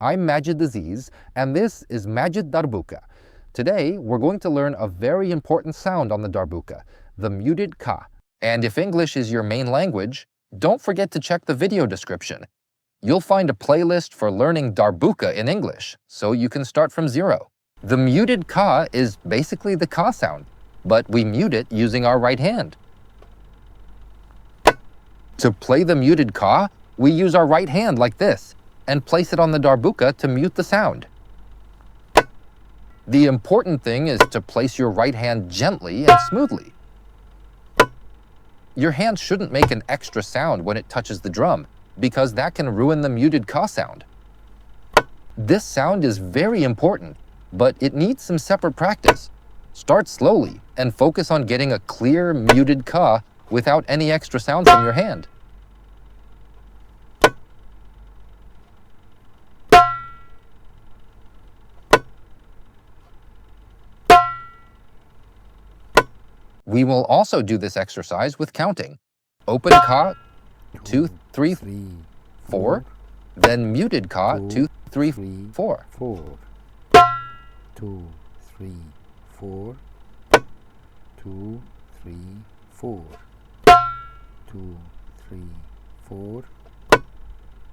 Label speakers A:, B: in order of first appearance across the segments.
A: I'm Majid Aziz, and this is Majid Darbuka. Today, we're going to learn a very important sound on the Darbuka, the muted ka. And if English is your main language, don't forget to check the video description. You'll find a playlist for learning Darbuka in English, so you can start from zero. The muted ka is basically the ka sound, but we mute it using our right hand. To play the muted ka, we use our right hand like this, and place it on the Darbuka to mute the sound. The important thing is to place your right hand gently and smoothly. Your hand shouldn't make an extra sound when it touches the drum, because that can ruin the muted ka sound. This sound is very important, but it needs some separate practice. Start slowly and focus on getting a clear muted ka without any extra sound from your hand. We will also do this exercise with counting. Open ka, 2, 3, 4, then muted ka, 2, 3, 4.
B: 2, 3, 4. 2, 3, 4. 2, 3, 4.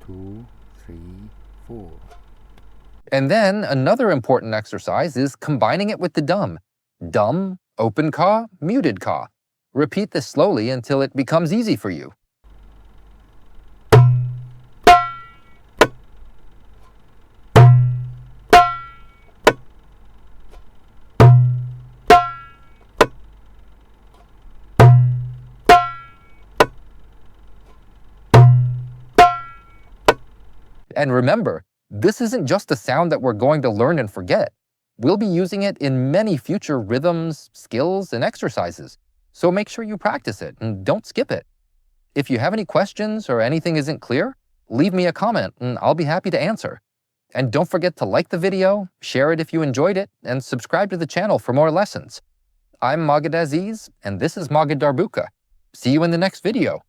B: 2, 3, 4.
A: And then another important exercise is combining it with the dum. Dum, open ka, muted ka. Repeat this slowly until it becomes easy for you. And remember, this isn't just a sound that we're going to learn and forget. We'll be using it in many future rhythms, skills, and exercises, so make sure you practice it and don't skip it. If you have any questions or anything isn't clear, leave me a comment and I'll be happy to answer. And don't forget to like the video, share it if you enjoyed it, and subscribe to the channel for more lessons. I'm Majid Aziz, and this is Majid Darbuka. See you in the next video.